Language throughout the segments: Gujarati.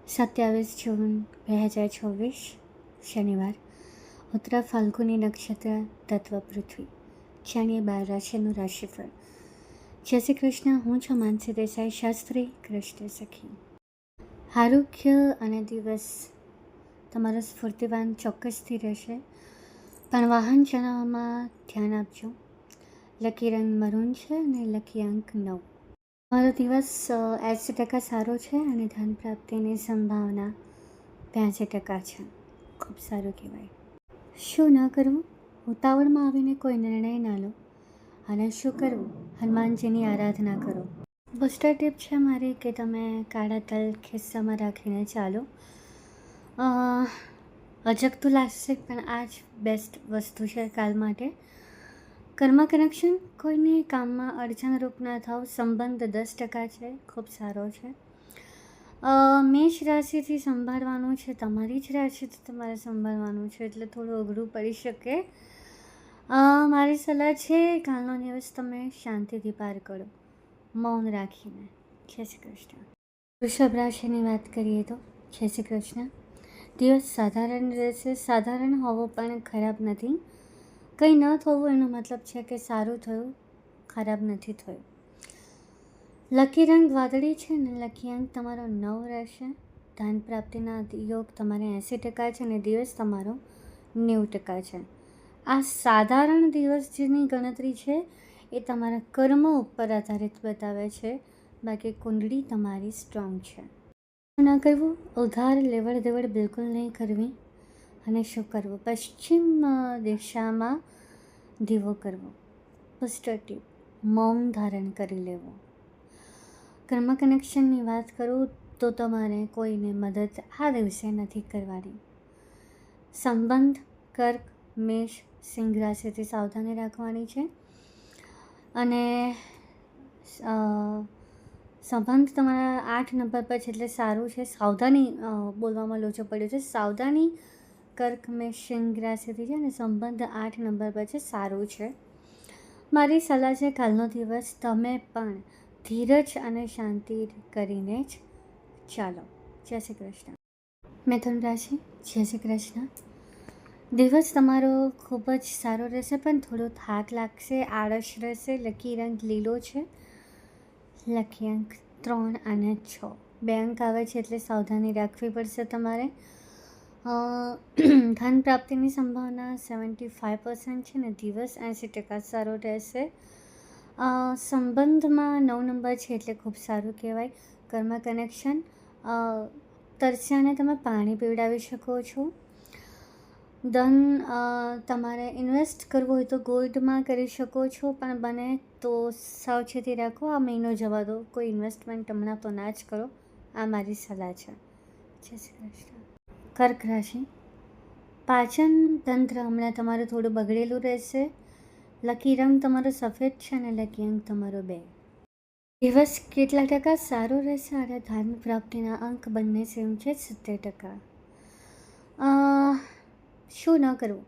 27 જૂન 2024 શનિવાર. ઉત્તરા ફાલ્ગુની નક્ષત્ર, તત્વ પૃથ્વી. જાણીએ 12 રાશિનું રાશિફળ. જય શ્રી કૃષ્ણ. હું છું માનસી દેસાઈ, શાસ્ત્રી કૃષ્ણ સખી. આરોગ્ય અને દિવસ તમારો સ્ફૂર્તિવાન ચોક્કસથી રહેશે, પણ વાહન ચલાવવામાં ધ્યાન આપજો. લકી રંગ મરૂન છે અને લકી અંક 9. તમારો દિવસ 80% સારો છે અને ધન પ્રાપ્તિની સંભાવના 82% છે. ખૂબ સારું કહેવાય. શું ન કરવું? ઉતાવળમાં આવીને કોઈ નિર્ણય ના લો. અને શું કરવું? હનુમાનજીની આરાધના કરો. બુસ્ટર ટીપ છે મારી કે તમે કાળા તલ ખિસ્સામાં રાખીને ચાલો. અજગતું લાગશે પણ આ જ બેસ્ટ વસ્તુ છે કાલ માટે. કર્મ કનેક્શન, કોઈને કામમાં અડચણરૂપ ના થાવ. સંબંધ 10% છે, ખૂબ સારો છે. મેષ રાશિથી સંભાળવાનું છે, તમારી જ રાશિથી તમારે સંભાળવાનું છે, એટલે થોડું અઘરું પડી શકે. મારી સલાહ છે કાલનો દિવસ તમે શાંતિથી પાર કરો, મૌન રાખીને. જય શ્રી કૃષ્ણ. વૃષભ રાશિની વાત કરીએ તો જય શ્રી કૃષ્ણ. દિવસ સાધારણ રહેશે. સાધારણ હોવો પણ ખરાબ નથી. કંઈ ન થવું એનો મતલબ છે કે સારું થયું, ખરાબ નથી થયું. લકી રંગ વાદળી છે ને લકી અંક તમારો 9 રહેશે. ધન પ્રાપ્તિના યોગ તમારે 80% છે અને દિવસ તમારો 90% છે. આ સાધારણ દિવસ જેની ગણતરી છે એ તમારા કર્મ ઉપર આધારિત બતાવે છે. બાકી કુંડળી તમારી સ્ટ્રોંગ છે. ન કરવું, ઉધાર લેવડ દેવડ બિલકુલ નહીં કરવી. અને શું કરવું? પશ્ચિમ દિશામાં દીવો કરવો. બુસ્ટર ટીપ, મૌન ધારણ કરી લેવું. કર્મ કનેક્શનની વાત કરું તો તમારે કોઈને મદદ આ દિવસે નથી કરવાની. સંબંધ કર્ક, મેષ, સિંહ રાશિથી સાવધાની રાખવાની છે. અને સંબંધ તમારા 8 નંબર પર છે એટલે સારું છે. સાવધાની બોલવામાં લોચો પડ્યો છે. સાવધાની કર્ક, મેષ, સિંહ રાશિથી છે અને સંબંધ 8 નંબર પર છે, સારું છે. મારી સલાહ છે કાલનો દિવસ તમે પણ ધીરજ અને શાંતિ કરીને જ ચાલો. જય શ્રી કૃષ્ણ. મિથુન રાશિ, જય શ્રી કૃષ્ણ. દિવસ તમારો ખૂબ જ સારો રહેશે, પણ થોડો થાક લાગશે, આળસ રહેશે. લકી રંગ લીલો છે. લકી અંક 3 અને 6. 2 અંક આવે છે એટલે સાવધાની રાખવી પડશે તમારે. ધન પ્રાપ્તિની સંભાવના 75% છે ને દિવસ 80% સારો રહેશે. સંબંધમાં 9 નંબર છે એટલે ખૂબ સારું કહેવાય. કર્મ કનેક્શન, તરસ્યાને તમે પાણી પીવડાવી શકો છો. ધન તમારે ઇન્વેસ્ટ કરવું હોય તો ગોલ્ડમાં કરી શકો છો, પણ બને તો સાવચેતી રાખો. આ મહિનો જવા દો, કોઈ ઇન્વેસ્ટમેન્ટ હમણાં તો ના જ કરો. આ મારી સલાહ છે. જય શ્રી કૃષ્ણ. કર્ક રાશિ, પાચન તંત્ર હમણાં તમારું થોડું બગડેલું રહેશે. લકી રંગ તમારો સફેદ છે અને લકી અંક તમારો 2. દિવસ કેટલા ટકા સારો રહેશે અને ધન પ્રાપ્તિના અંક બંને સેમ છે, 70%. શું ન કરવું?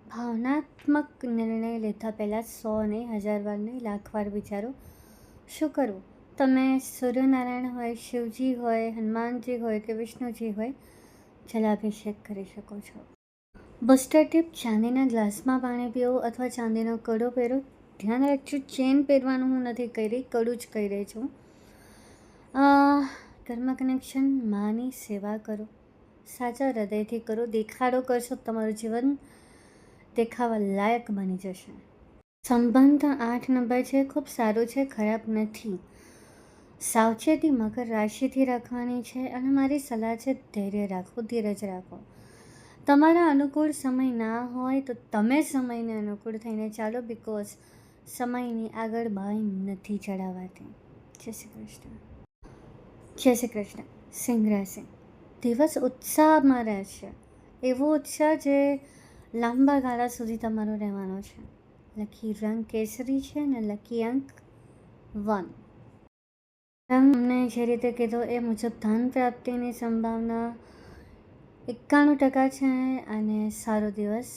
ભાવનાત્મક નિર્ણય લેતા પહેલાં 100 નહીં, 1000 વાર નહીં, લાખ વાર વિચારો. શું કરવું? તમે સૂર્યનારાયણ હોય, શિવજી હોય, હનુમાનજી હોય કે વિષ્ણુજી હોય, જલાભિષેક કરી શકો છો. બુસ્ટર ટીપ, ચાંદીના ગ્લાસમાં પાણી પીવો અથવા ચાંદીનો કડો પહેરો. ધ્યાન રાખજો, ચેન પહેરવાનું હું નથી કહી રહી, કડું જ કહી રહી છું. કર્મ કનેક્શન, માની સેવા કરો, સાચા હૃદયથી કરો. દેખાડો કરશો તમારું જીવન દેખાવા લાયક બની જશે. સંબંધ 8 નંબર છે, ખૂબ સારું છે, ખરાબ નથી. સાવચેતી મકર રાશિથી રાખવાની છે અને મારી સલાહ છે ધૈર્ય રાખો, ધીરજ રાખો. તમારા અનુકૂળ સમય ના હોય તો તમે સમયને અનુકૂળ થઈને ચાલો, બિકોઝ સમયની આગળ બાઈ નથી ચડાવાતી. જય શ્રી કૃષ્ણ. જય શ્રી કૃષ્ણ. સિંહ રાશિ, દિવસ ઉત્સાહમાં રહેશે. એવો ઉત્સાહ જે લાંબા ગાળા સુધી તમારો રહેવાનો છે. લકી રંગ કેસરી છે અને લકી અંક 1. તમને જે રીતે કીધો એ મુજબ ધન પ્રાપ્તિની સંભાવના 91% છે અને સારો દિવસ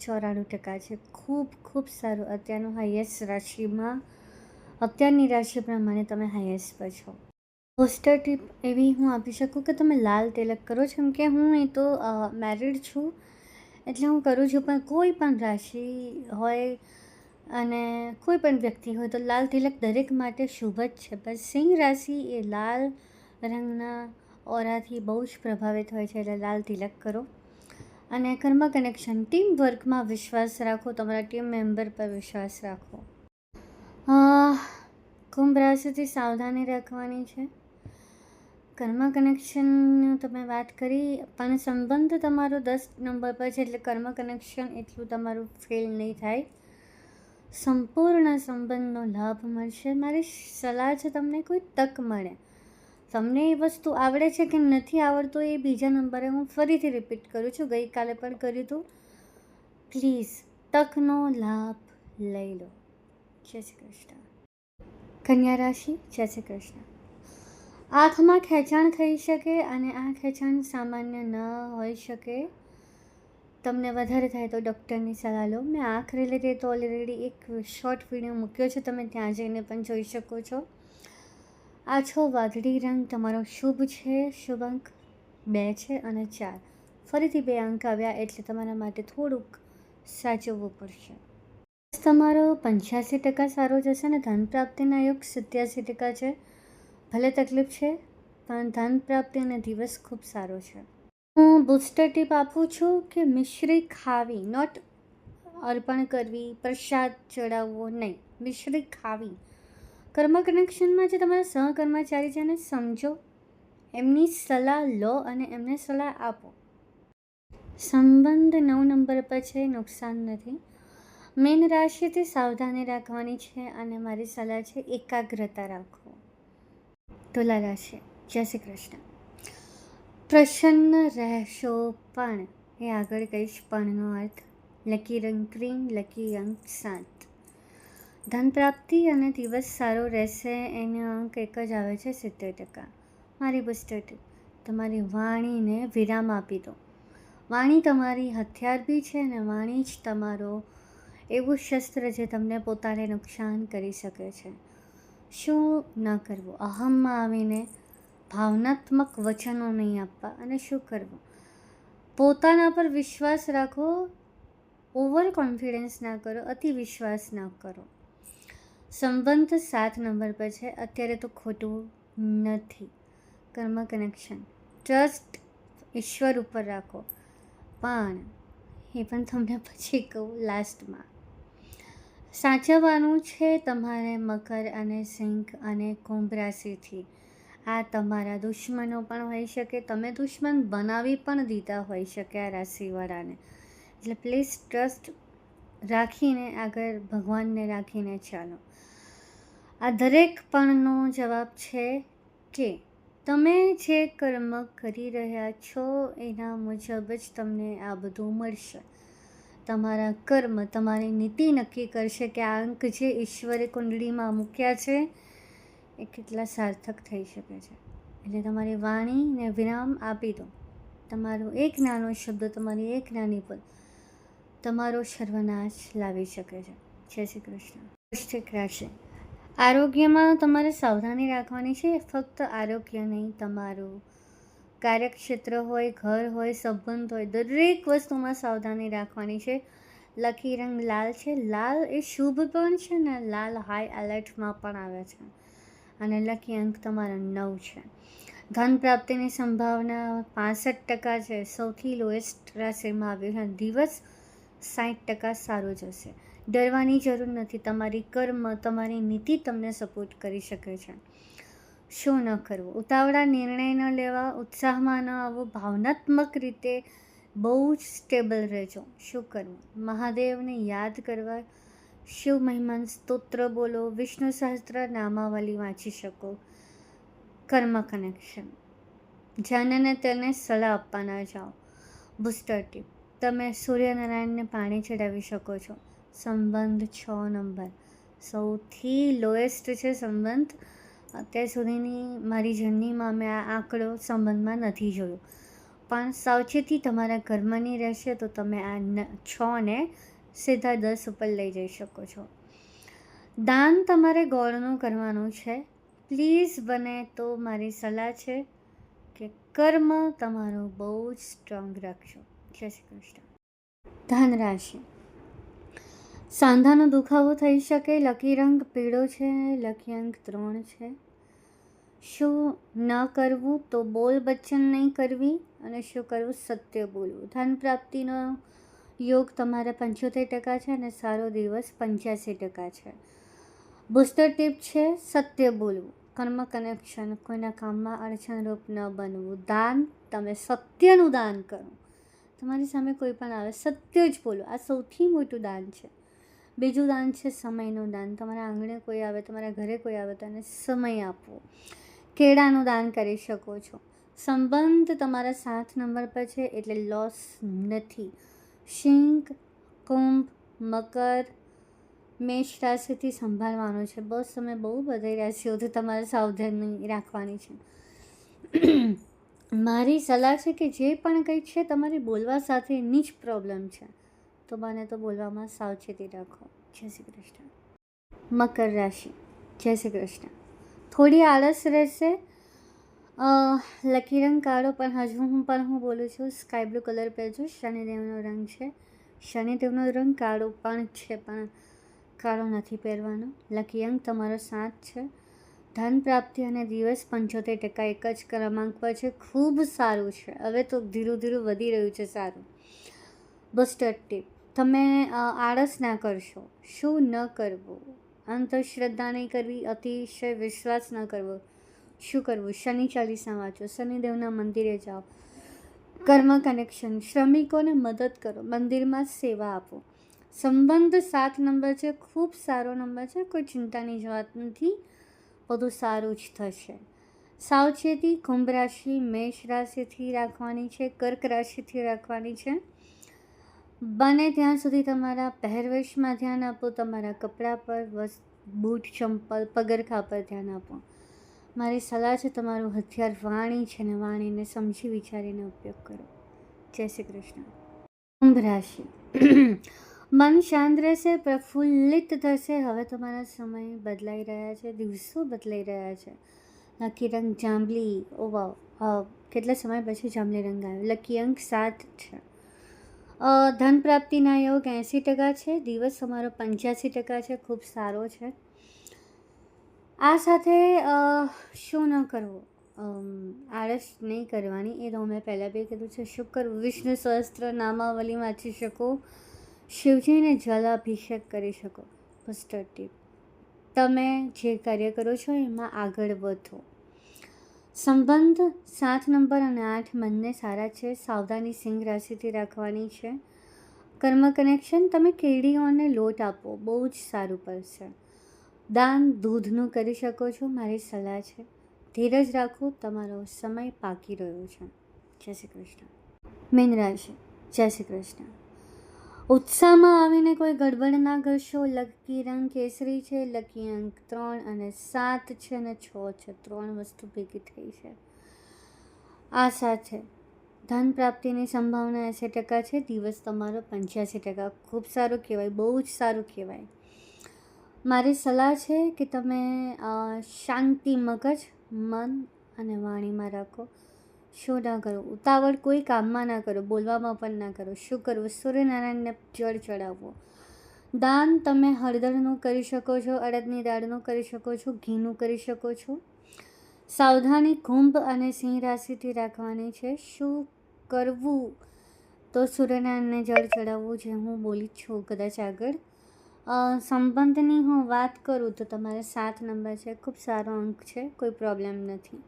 94% છે. ખૂબ ખૂબ સારું. અત્યારનું હાઈએસ્ટ રાશિમાં, અત્યારની રાશિ પ્રમાણે તમે હાઈએસ્ટ પર છો. પોસ્ટર ટીપ એવી હું આપી શકું કે તમે લાલ તિલક કરો છો, કેમ કે હું એ તો મેરિડ છું એટલે હું કરું છું, પણ કોઈ પણ રાશિ હોય અને કોઈ પણ વ્યક્તિ હોય તો લાલ તિલક દરેક માટે શુભ જ છે. બસ સિંહ રાશિ એ લાલ રંગના ઓરાથી બહુ જ પ્રભાવિત હોય છે, એટલે લાલ તિલક કરો. અને કર્મ કનેક્શન, ટીમ વર્કમાં વિશ્વાસ રાખો, તમારા ટીમ મેમ્બર પર વિશ્વાસ રાખો. કુંભ રાશિથી સાવધાની રાખવાની છે. કર્મ કનેક્શનની તમે વાત કરી, પણ સંબંધ તમારો 10 નંબર પર છે, એટલે કર્મ કનેક્શન એટલું તમારું ફેલ નહીં થાય. સંપૂર્ણ સંબંધનો લાભ મળશે. મારી સલાહ છે, તમને કોઈ તક મળે. તમને એ વસ્તુ આવડે છે કે નથી આવડતું એ બીજા નંબરે હું ફરીથી રિપીટ કરું છું, ગઈકાલે પણ કર્યું હતું. પ્લીઝ તકનો લાભ લઈ લો. જય શ્રી કૃષ્ણ. કન્યા રાશિ, જય શ્રી કૃષ્ણ. આંખમાં ખેંચાણ થઈ શકે અને આ ખેંચાણ સામાન્ય ન હોઈ શકે. તમને વધારે થાય તો ડૉક્ટરની સલાહ લો. મેં આંખ રિલેટેડ તો ઓલરેડી એક શોર્ટ વિડીયો મૂક્યો છે, તમે ત્યાં જઈને પણ જોઈ શકો છો. આછો વાદળી રંગ તમારો શુભ છે. શુભ અંક 2 છે અને 4. ફરીથી 2 અંક આવ્યા એટલે તમારા માટે થોડુંક સાચવવું પડશે. તમારો 85% સારો જશે અને ધન પ્રાપ્તિના યોગ 87% છે. ભલે તકલીફ છે પણ ધન પ્રાપ્તિ અને દિવસ ખૂબ સારો છે. હું બૂસ્ટર ટીપ આપું છું કે મિશ્રી ખાવી, નોટ અર્પણ કરવી, પ્રસાદ ચડાવવો નહીં, મિશ્રી ખાવી. કર્મ કનેક્શનમાં જે તમારા સહકર્મચારી છે એને સમજો, એમની સલાહ લો અને એમને સલાહ આપો. સંબંધ 9 નંબર પર છે, નુકસાન નથી. મીન રાશિથી સાવધાની રાખવાની છે અને મારી સલાહ છે એકાગ્રતા રાખો. તુલા રાશિ, જય શ્રી કૃષ્ણ. પ્રસન્ન રહેશો, પણ એ આગળ કહીશ પણનો અર્થ. લકી રંગ ક્રીમ, લકી અંક 7. ધન પ્રાપ્તિ અને દિવસ સારો રહેશે. એનો અંક એક જ આવે છે, 70%. મારી બૂસ્ટર ટીપ, તમારી વાણીને વિરામ આપી દો. વાણી તમારી હથિયાર બી છે અને વાણી જ તમારો એવું શસ્ત્ર જે તમને પોતાને નુકસાન કરી શકે છે. શું ન કરવું? અહમમાં આવીને ભાવનાત્મક વચનો નહીં આપવા. અને શું કરવું? પોતાના પર વિશ્વાસ રાખો, ઓવર કોન્ફિડન્સ ના કરો, અતિ વિશ્વાસ ના કરો. સંબંધ 7 નંબર પર છે, અત્યારે તો ખોટું નથી. કર્મ કનેક્શન, ટ્રસ્ટ ઈશ્વર ઉપર રાખો, પણ એ પણ તમને પછી કહું લાસ્ટમાં. સાચવવાનું છે તમારે મકર અને સિંહ અને કુંભ રાશિથી. આ તમારા દુશ્મનો પણ હોઈ શકે, તમે દુશ્મન બનાવી પણ દીધા હોઈ શકે આ રાશિવાળાને. એટલે પ્લીઝ ટ્રસ્ટ રાખીને આગળ ભગવાનને રાખીને ચાલો. આ દરેક પણનો જવાબ છે કે તમે જે કર્મ કરી રહ્યા છો એના મુજબ જ તમને આ બધું મળશે. તમારા કર્મ તમારી નીતિ નક્કી કરશે કે આ અંક જે ઈશ્વરે કુંડળીમાં મૂક્યા છે એ કેટલા સાર્થક થઈ શકે છે. એટલે તમારી વાણીને વિરામ આપી દો. તમારો એક નાનો શબ્દ, તમારી એક નાની પદ તમારો સર્વનાશ લાવી શકે છે. જય શ્રી કૃષ્ણ. વૃશ્ચિક રાશિ, આરોગ્યમાં તમારે સાવધાની રાખવાની છે. ફક્ત આરોગ્ય નહીં, તમારું કાર્યક્ષેત્ર હોય, ઘર હોય, સંબંધ હોય, દરેક વસ્તુમાં સાવધાની રાખવાની છે. લકી રંગ લાલ છે. લાલ એ શુભ પણ છે ને લાલ હાઈ એલર્ટમાં પણ આવે છે. અને લકી અંક તમારો 9 છે. ધન પ્રાપ્તિની સંભાવના 65% છે. સૌથી લોએસ્ટ રાશિમાં આવ્યું છે. દિવસ 60% સારો જશે. ડરવાની જરૂર નથી. તમારી કર્મ, તમારી નીતિ તમને સપોર્ટ કરી શકે છે. શું ન કરવું? ઉતાવળા નિર્ણય ન લેવા, ઉત્સાહમાં ન આવવું, ભાવનાત્મક રીતે બહુ જ સ્ટેબલ રહેજો. શું કરવું? મહાદેવને યાદ કરવા, શિવ મહિમન સ્તોત્ર બોલો, વિષ્ણુ સહસ્ત્ર નામાવલી વાંચી શકો. કર્મ કનેક્શન, જાનને તેને સલાહ આપવા ના જાઓ. બૂસ્ટર ટીપ, તમે સૂર્યનારાયણને પાણી ચડાવી શકો છો. સંબંધ 6 નંબર, સૌથી લોએસ્ટ છે સંબંધ. અત્યાર સુધીની મારી જર્નીમાં મેં આ આંકડો સંબંધમાં નથી જોયો, પણ સાવચેતી તમારા કર્મની રહેશે તો તમે આ 6ને સીધા 10 ઉપર લઈ જઈ શકો છો. દાન તમારે ગોળનું કરવાનું છે. પ્લીઝ બને તો મારી સલાહ છે કે કર્મ તમારું બહુ જ સ્ટ્રોંગ રાખજો. જય શ્રી કૃષ્ણ. ધન રાશિ, સાંધાનો દુખાવો થઈ શકે. લકી રંગ પીળો છે. લકી અંક 3 છે. શું ન કરવું તો બોલ બચ્ચન નહીં કરવી, અને શું કરવું સત્ય બોલવું. ધન પ્રાપ્તિનો યોગ તમારે 75% છે અને સારો દિવસ 85% છે. બુસ્ટર ટીપ છે સત્ય બોલવું. કર્મ કનેક્શન, કોઈના કામમાં અડચણરૂપ ન બનવું. દાન, તમે સત્યનું દાન કરો. તમારી સામે કોઈ પણ આવે સત્ય જ બોલો, આ સૌથી મોટું દાન છે. બીજું દાન છે સમયનું દાન. તમારા આંગણે કોઈ આવે, તમારા ઘરે કોઈ આવે તો એને સમય આપવો. કેળાનું દાન કરી શકો છો. સંબંધ તમારા 7 નંબર પર છે એટલે લોસ નથી. સિંહ, કુંભ, મકર, મેષ રાશિથી સંભાળવાનું છે. બસ તમે બહુ બધી રાશિઓથી તમારે સાવધાની રાખવાની છે. મારી સલાહ છે કે જે પણ કંઈ છે તમારી બોલવા સાથેની જ પ્રોબ્લેમ છે, તો બને તો બોલવામાં સાવચેતી રાખો. જય શ્રી કૃષ્ણ. મકર રાશિ, જય શ્રી કૃષ્ણ. થોડી આળસ રહેશે. લકી રંગ કાળો, પણ હું બોલું છું સ્કાય બ્લુ કલર પહેરજો. શનિદેવનો રંગ છે. શનિદેવનો રંગ કાળો પણ છે, પણ કાળો નથી પહેરવાનો. લકી અંક તમારો 7 છે. ધન પ્રાપ્તિ અને દિવસ 75% એક જ ક્રમાંક પર છે. ખૂબ સારું છે. હવે તો ધીરું ધીરું વધી રહ્યું છે સારું. બસ્ટર ટીપ, તમે આળસ ના કરશો. શું ન કરવું? અંધશ્રદ્ધા નહીં કરવી. અતિશય વિશ્વાસ ન કરવો. શું કરવું? શનિ ચાલીસા વાંચો. શનિદેવના મંદિરે જાઓ. કર્મ કનેક્શન, શ્રમિકોને મદદ કરો. મંદિરમાં સેવા આપો. સંબંધ 7 નંબર છે, ખૂબ સારો નંબર છે. કોઈ ચિંતાની વાત નથી, બધું સારું જ થશે. સાવચેતી કુંભ રાશિ, મેષ રાશિથી રાખવાની છે, કર્ક રાશિથી રાખવાની છે. બને ત્યાં સુધી તમારા પહેરવેશમાં ધ્યાન આપો. તમારા કપડાં પર, બૂટ, ચંપલ, પગરખાં પર ધ્યાન આપો. મારી સલાહ છે તમારું હથિયાર વાણી છે ને વાણીને સમજી વિચારીને ઉપયોગ કરો. જય શ્રી કૃષ્ણ. કુંભ રાશિ, મન શાંત રહેશે, પ્રફુલ્લિત થશે. હવે તમારા સમય બદલાઈ રહ્યા છે, દિવસો બદલાઈ રહ્યા છે. લકી રંગ જાંબલી. ઓ વાવ, કેટલા સમય પછી જાંબલી રંગ આવ્યો. લકી અંક 7 છે. ધન પ્રાપ્તિના યોગ 80% છે. દિવસ તમારો 85% છે, ખૂબ સારો છે. આ સાથે શું ન કરવું, આળસ નહીં કરવાની, એ તો મેં પહેલાં બી કીધું છે. શું કરવું? વિષ્ણુ સહસ્ત્ર નામાવલી વાંચી શકો. શિવજીને જલાભિષેક કરી શકો. બસ્ટર ટીપ, તમે જે કાર્ય કરો છો એમાં આગળ વધો. સંબંધ 7 નંબર અને 8 બંને સારા છે. સાવધાની સિંહ રાશિથી રાખવાની છે. કર્મ કનેક્શન, તમે કેળીઓને લોટ આપો, બહુ જ સારું પડશે. દાન દૂધનું કરી શકો છો. મારી સલાહ છે ધીરજ રાખો, તમારો સમય પાકી રહ્યો છે. જય શ્રી કૃષ્ણ. મીન રાશિ, જય શ્રી કૃષ્ણ. ઉત્સાહમાં આવીને કોઈ ગડબડ ના કરશો. લકી રંગ કેસરી છે. લકી અંક 3 અને 7 છે અને 6 છે. 3 વસ્તુ ભેગી થઈ છે. આ સાથે ધન પ્રાપ્તિની સંભાવના 80% છે. દિવસ તમારો 85%. ખૂબ સારું કહેવાય, બહુ જ સારું કહેવાય. મારી સલાહ છે કે તમે શાંતિ મગજ, મન અને વાણીમાં રાખો. શું ના કરો? ઉતાવળ કોઈ કામમાં ના કરો, બોલવામાં પણ ના કરો. શું કરવું? સૂર્યનારાયણને જળ ચડાવવો. દાન તમે હળદરનું કરી શકો છો, અડદની દાળનું કરી શકો છો, ઘીનું કરી શકો છો. સાવધાની કુંભ અને સિંહ રાશિથી રાખવાની છે. શું કરવું? તો સૂર્યનારાયણને જળ ચડાવવું, જે હું બોલી છું કદાચ આગળ. સંબંધની હું વાત કરું તો તમારે 7 નંબર છે, ખૂબ સારો અંક છે, કોઈ પ્રોબ્લેમ નથી.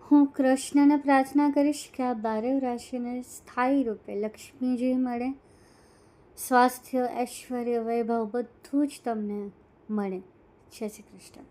હું કૃષ્ણને પ્રાર્થના કરીશ કે આ 12 રાશિને સ્થાયી રૂપે લક્ષ્મીજી મળે, સ્વાસ્થ્ય, ઐશ્વર્ય, વૈભવ બધું જ તમને મળે. જય શ્રી કૃષ્ણ.